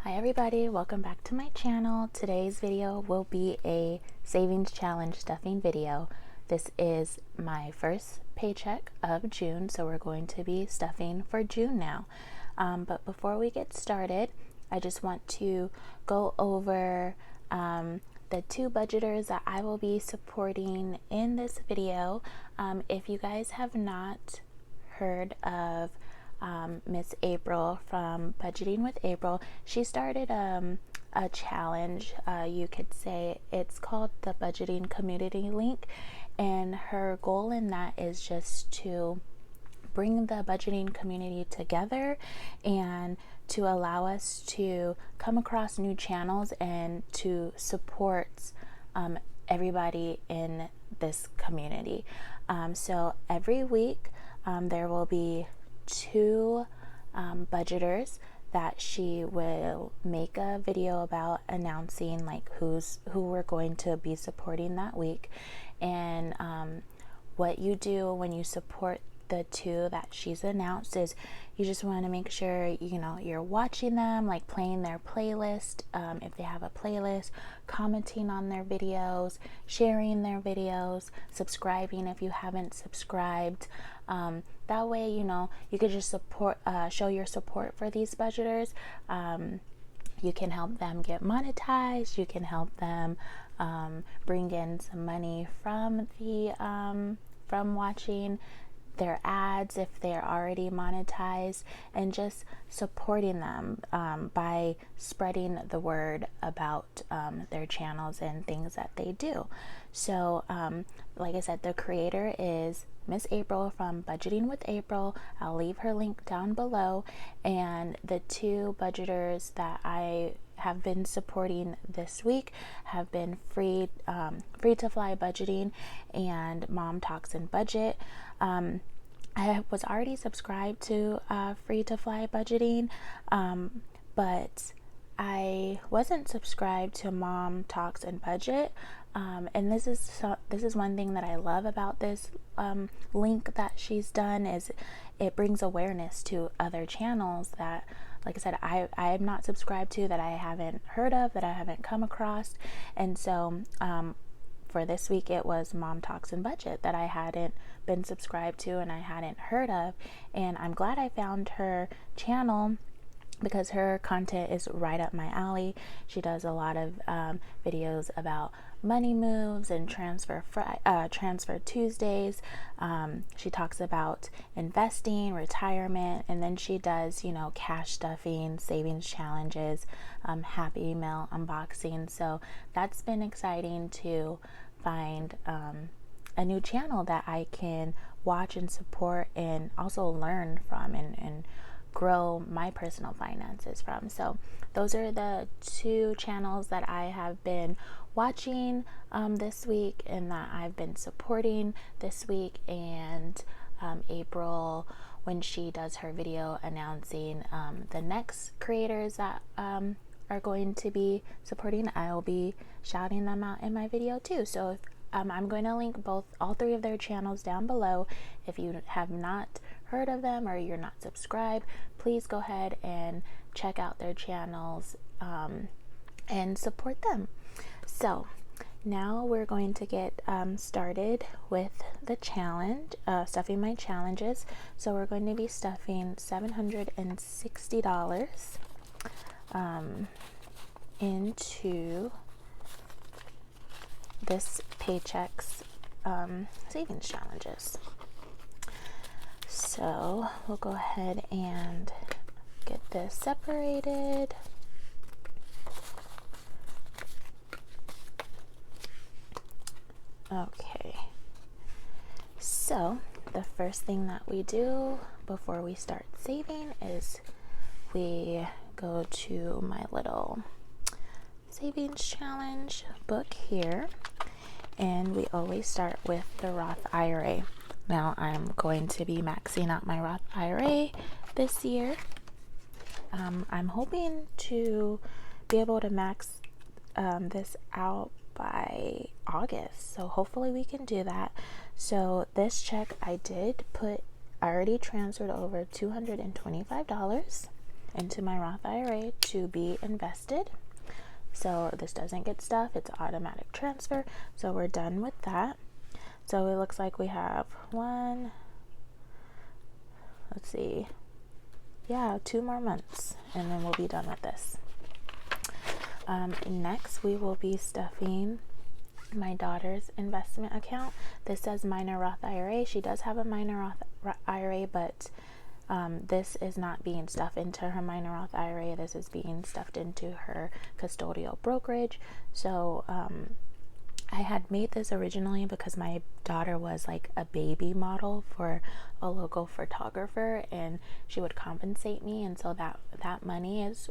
Hi everybody, welcome back to my channel. Today's video will be a savings challenge stuffing video. This is my first paycheck of June, so we're going to be stuffing for June now. But before we get started, I just want to go over the two budgeters that I will be supporting in this video. If you guys have not heard of Miss April from Budgeting with April, she started a challenge, you could say. It's called the Budgeting Community Link, and her goal in that is just to bring the budgeting community together and to allow us to come across new channels and to support everybody in this community. So every week there will be two budgeters that she will make a video about, announcing like who we're going to be supporting that week. And what you do when you support the two that she's announced is you just want to make sure you're watching them, like playing their playlist, if they have a playlist, commenting on their videos, sharing their videos, subscribing if you haven't subscribed. That way you could just show your support for these budgeters. You can help them get monetized. You can help them bring in some money from watching their ads if they're already monetized, and just supporting them by spreading the word about their channels and things that they do. So like I said, the creator is Miss April from Budgeting with April. I'll leave her link down below. And the two budgeters that I have been supporting this week have been Free to Fly Budgeting and Mom Talks and Budget. I was already subscribed to Free to Fly Budgeting, but I wasn't subscribed to Mom Talks and Budget. And this is one thing that I love about this link that she's done, is it brings awareness to other channels that, like I said, I am not subscribed to, that I haven't heard of, that I haven't come across. And so for this week, it was Mom Talks and Budget that I hadn't been subscribed to and I hadn't heard of. And I'm glad I found her channel, because her content is right up my alley. She does a lot of videos about money moves and transfer Tuesdays. She talks about investing, retirement, and then she does cash stuffing, savings challenges, happy mail unboxing. So that's been exciting to find a new channel that I can watch and support, and also learn from and grow my personal finances from. So those are the two channels that I have been watching this week and that I've been supporting this week. And April, when she does her video announcing the next creators that are going to be supporting, I'll be shouting them out in my video too. So if, I'm going to link all three of their channels down below. If you have not heard of them or you're not subscribed, please go ahead and check out their channels and support them. So now we're going to get started with the challenge, stuffing my challenges. So we're going to be stuffing $760 into this paycheck's savings challenges. So we'll go ahead and get this separated. Okay, so the first thing that we do before we start saving is we go to my little savings challenge book here, and we always start with the Roth IRA. Now I'm going to be maxing out my Roth IRA this year. I'm hoping to be able to max this out by August, so hopefully we can do that. So this check I already transferred over $225, into my Roth IRA to be invested. So this doesn't get stuff, it's automatic transfer. So we're done with that. So it looks like we have 2 more months, and then we'll be done with this. Next, we will be stuffing my daughter's investment account. This says minor Roth IRA. She does have a minor Roth IRA, but this is not being stuffed into her minor Roth IRA. This is being stuffed into her custodial brokerage. So I had made this originally because my daughter was like a baby model for a local photographer, and she would compensate me, and so that money it's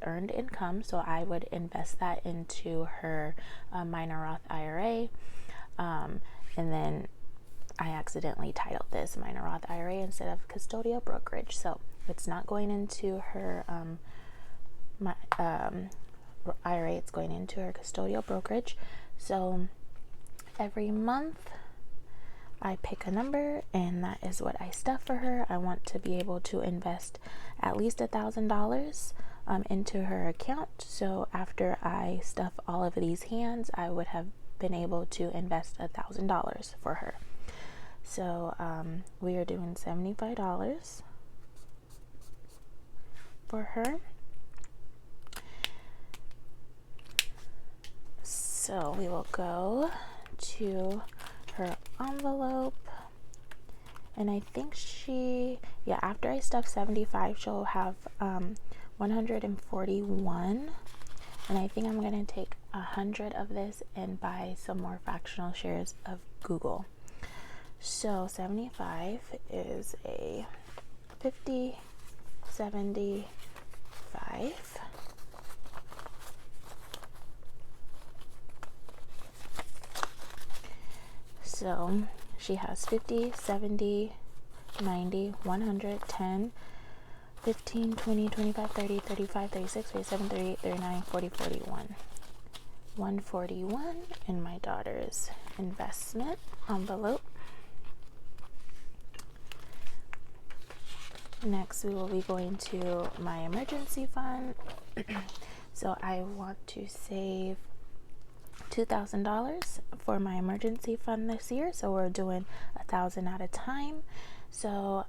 earned income, so I would invest that into her minor Roth IRA, and then I accidentally titled this minor Roth IRA instead of custodial brokerage, so it's not going into her IRA, it's going into her custodial brokerage. So every month I pick a number, and that is what I stuff for her. I want to be able to invest at least $1,000 into her account. So after I stuff all of these hands, I would have been able to invest $1,000 for her. So we are doing $75 for her. So we will go to her envelope, and I think after I stuff 75, she'll have 141, and I think I'm going to take 100 of this and buy some more fractional shares of Google. So 75 is a 50, 75. So she has 50, 70, 90, 100, 10, 15, 20, 25, 30, 35, 36, 37, 38, 39, 40, 41. 141 in my daughter's investment envelope. Next, we will be going to my emergency fund. So I want to save $2,000 for my emergency fund this year. So we're doing 1,000 at a time. So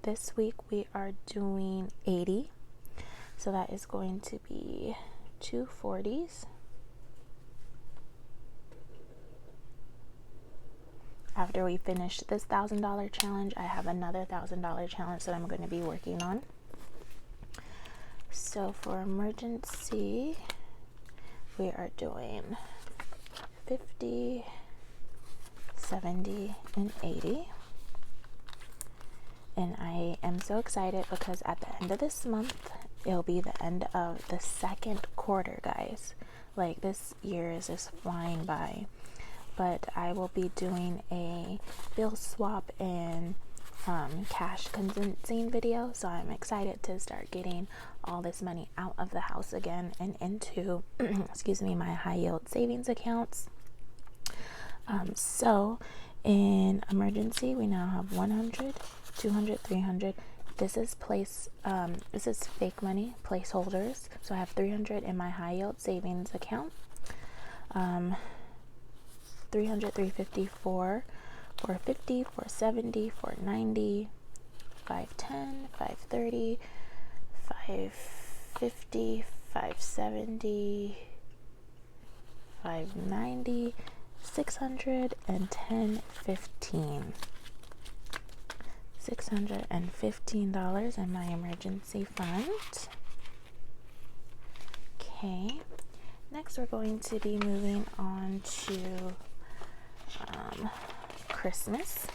this week we are doing 80. So that is going to be 240s. After we finish this $1,000 challenge, I have another $1,000 challenge that I'm going to be working on. So for emergency, we are doing 50, 70, and 80. And I am so excited because at the end of this month, it'll be the end of the second quarter, guys. Like, this year is just flying by. But I will be doing a bill swap and cash condensing video, so I'm excited to start getting all this money out of the house again and into my high yield savings accounts. So in emergency, we now have 100, 200, 300. This is fake money, placeholders. So I have 300 in my high yield savings account. 300, 350, 450, 470, 490, 510, 530, 550, 570, 590, 600, and 1015. $615 in my emergency fund. Okay. Next, we're going to be moving on to Christmas.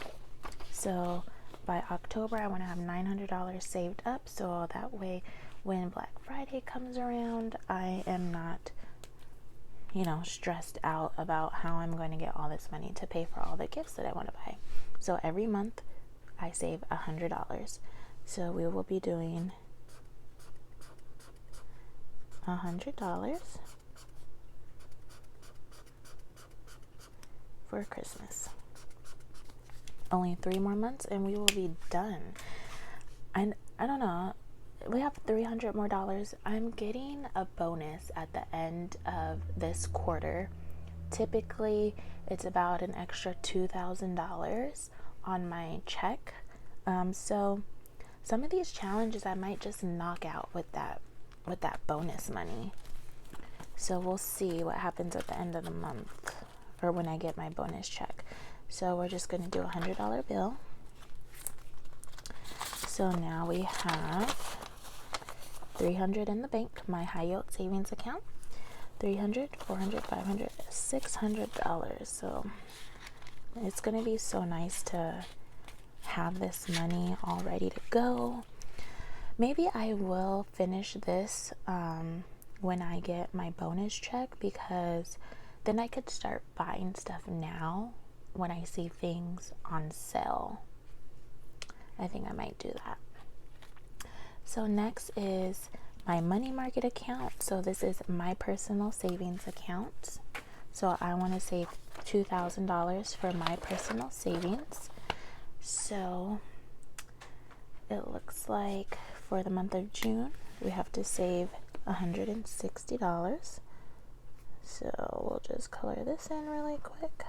So by October, I want to have $900 saved up, so that way when Black Friday comes around, I am not stressed out about how I'm going to get all this money to pay for all the gifts that I want to buy. So every month I save $100. So we will be doing $100 for Christmas. Only 3 more months and we will be done. And I don't know, we have $300 more. I'm getting a bonus at the end of this quarter. Typically, it's about an extra $2,000 on my check. So some of these challenges I might just knock out with that bonus money. So we'll see what happens at the end of the month, or when I get my bonus check. So we're just going to do a $100 bill. So now we have $300 in the bank, my high yield savings account. $300, $400, $500, $600. So it's going to be so nice to have this money all ready to go. Maybe I will finish this when I get my bonus check, because then I could start buying stuff now when I see things on sale. I think I might do that. So next is my money market account. So this is my personal savings account. So I want to save $2,000 for my personal savings. So it looks like for the month of June, we have to save $160. So we'll just color this in really quick.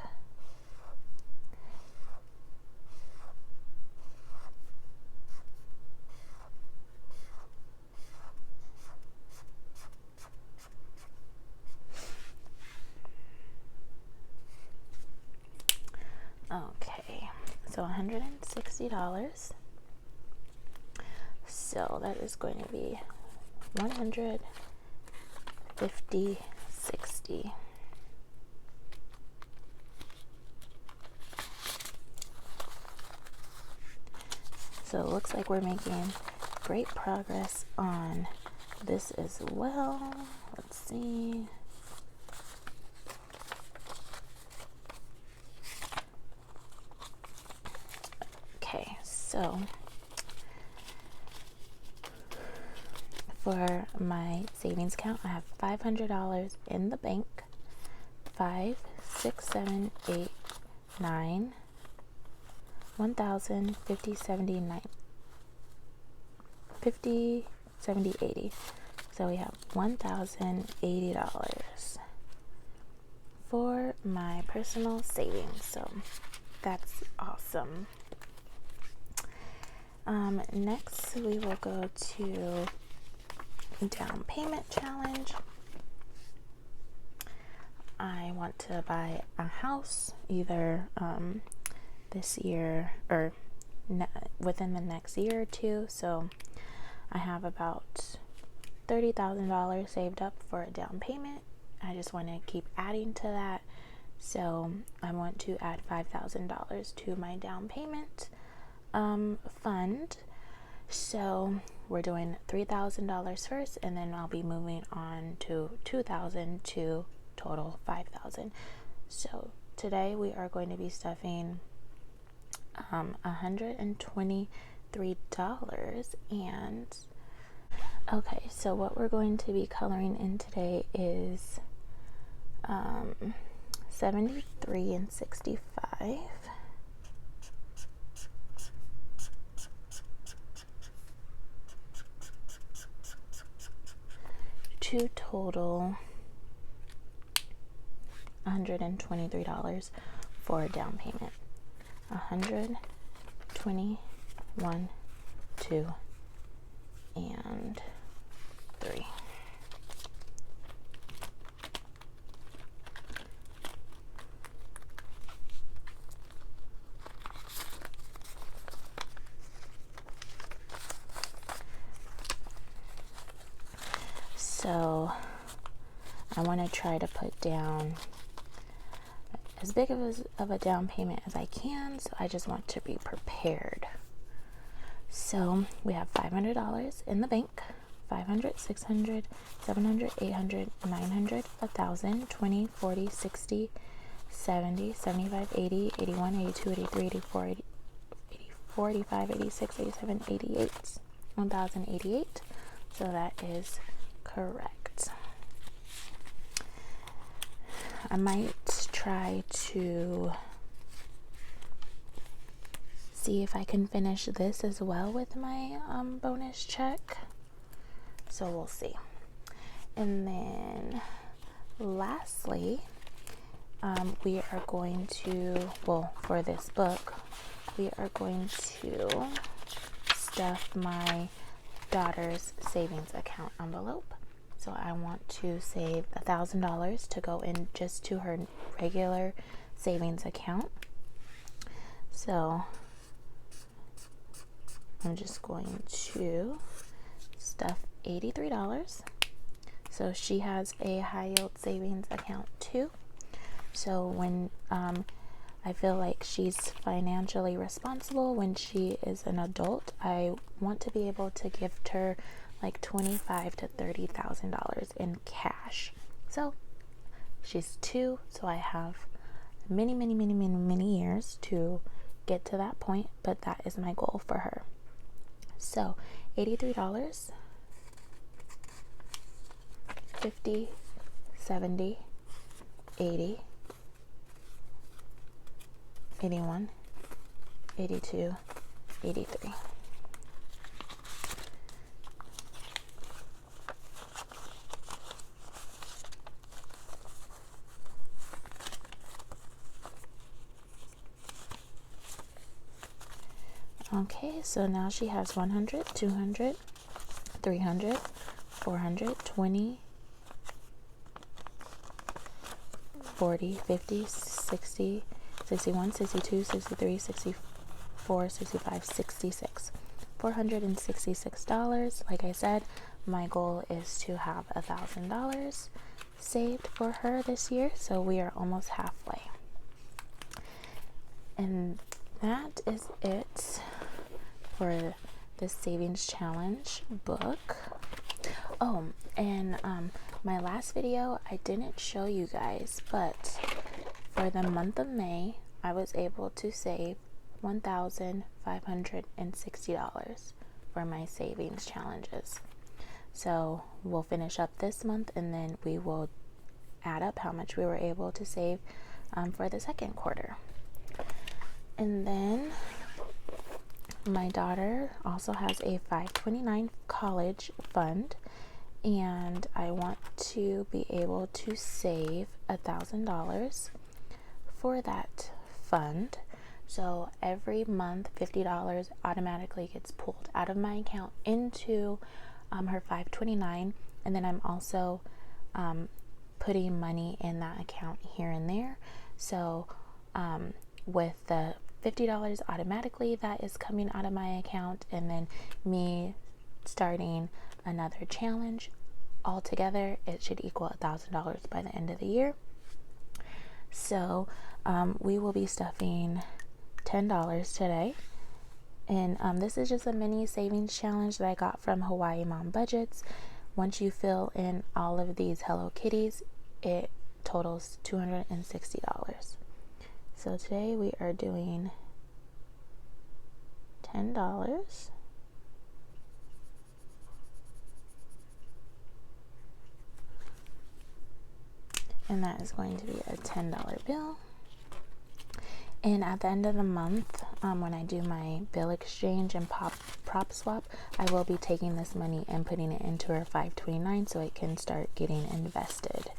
Okay, so $160. So that is going to be 150, 60. So it looks like we're making great progress on this as well. Let's see. Okay, so for my savings account, I have $500 in the bank. 5, 6, 7, 8, 9, 1,000, 50, 70, 50, 70, 80. So we have $1,080 for my personal savings. So that's awesome. Next we will go to down payment challenge. I want to buy a house either this year or within the next year or two. So I have about $30,000 saved up for a down payment. I just want to keep adding to that. So I want to add $5,000 to my down payment fund. So we're doing $3,000 first, and then I'll be moving on to $2,000 to total $5,000. So today we are going to be stuffing $123, and okay, so what we're going to be coloring in today is 73 and 65. To total $123 for a down payment. 121, 2, and 3. So I want to try to put down as big of a down payment as I can, so I just want to be prepared. So we have $500 in the bank. 500, 600, 700, 800, 900, 1,000, 20, 40, 60, 70, 75, 80, 81, 82, 83, 84, 84, 85, 86, 87, 88, 1,088. So that is correct. I might try to see if I can finish this as well with my bonus check. So we'll see. And then lastly, we are going to, well, for this book, we are going to stuff my daughter's savings account envelope. So I want to save $1,000 to go in just to her regular savings account. So I'm just going to stuff $83. So she has a high yield savings account too. So when I feel like she's financially responsible when she is an adult, I want to be able to gift her like $25,000 to $30,000 in cash. So she's 2, so I have many years to get to that point, but that is my goal for her. So $83, 50, 70, 80, 81, 82, 83. Okay, so now she has 100, 200, 300, 400, 20, 40, 50, 60, 61, 62, 63, 64, 65, 66. $466. Like I said, my goal is to have $1,000 saved for her this year, so we are almost halfway. And that is it for the Savings Challenge book. Oh, and my last video, I didn't show you guys, but for the month of May, I was able to save $1,560 for my savings challenges. So we'll finish up this month, and then we will add up how much we were able to save for the second quarter. And then my daughter also has a 529 college fund, and I want to be able to save $1,000 for that fund. So every month, $50 automatically gets pulled out of my account into her 529, and then I'm also putting money in that account here and there. So with the $50 automatically that is coming out of my account, and then me starting another challenge, altogether it should equal $1,000 by the end of the year. So we will be stuffing $10 today, and this is just a mini savings challenge that I got from Hawaii Mom Budgets. Once you fill in all of these Hello Kitties, it totals $260. So today we are doing $10. And that is going to be a $10 bill. And at the end of the month, when I do my bill exchange and prop swap, I will be taking this money and putting it into her 529 so it can start getting invested.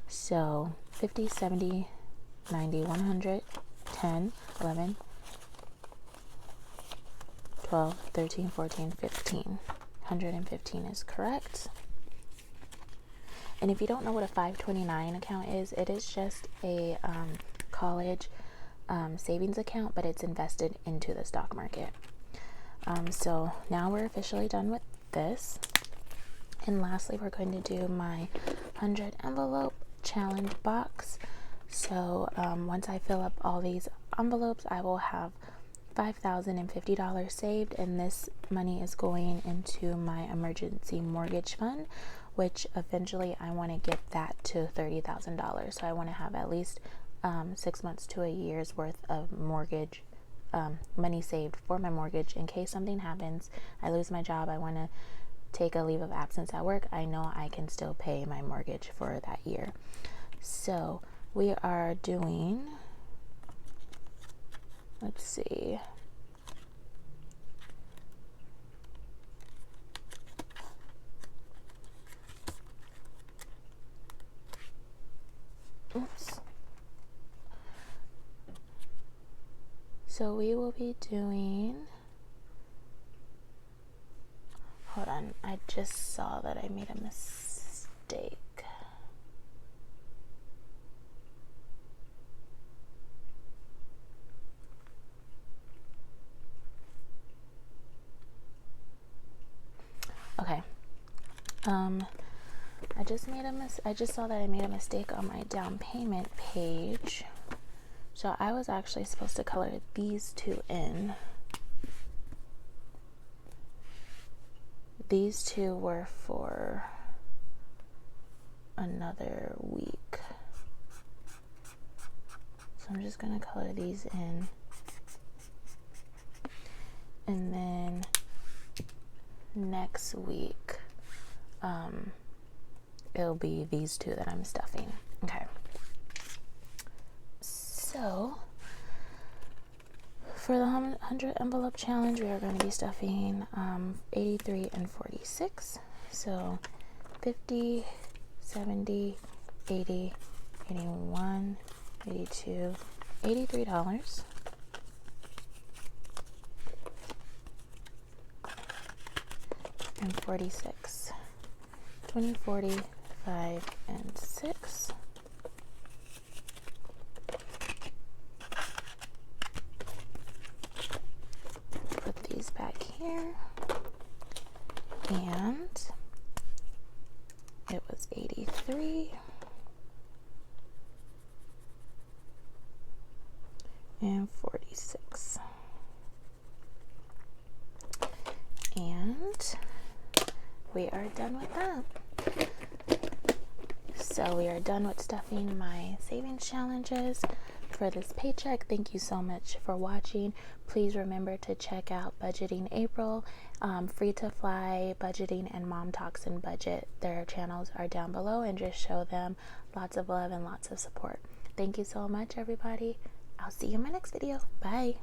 So 50, 70, 90, 100, 10, 11, 12, 13, 14, 15. 115 is correct. And if you don't know what a 529 account is, it is just a college savings account, but it's invested into the stock market. So now we're officially done with this. And lastly, we're going to do my 100 envelope challenge box. So once I fill up all these envelopes, I will have $5,050 saved, and this money is going into my emergency mortgage fund, which eventually I want to get that to $30,000. So I want to have at least 6 months to a year's worth of mortgage money saved for my mortgage in case something happens, I lose my job, I want to take a leave of absence at work, I know I can still pay my mortgage for that year. So we are doing, let's see, So we will be doing, hold on, I just saw that I made a mistake. Okay. I just saw that I made a mistake on my down payment page. So I was actually supposed to color these two in. These two were for another week. So I'm just gonna color these in. And then next week, it'll be these two that I'm stuffing. Okay. So for the 100 envelope challenge, we are going to be stuffing 83 and 46. So 50, 70, 80, 81, 82, $83. And 46. 20, 40, 5, and 6. Put these back here. And it was 83. And 46. And we are done with that. So we are done with stuffing my savings challenges for this paycheck. Thank you so much for watching. Please remember to check out Budgeting April, Free to Fly, Budgeting, and Mom Talks and Budget. Their channels are down below, and just show them lots of love and lots of support. Thank you so much, everybody. I'll see you in my next video. Bye.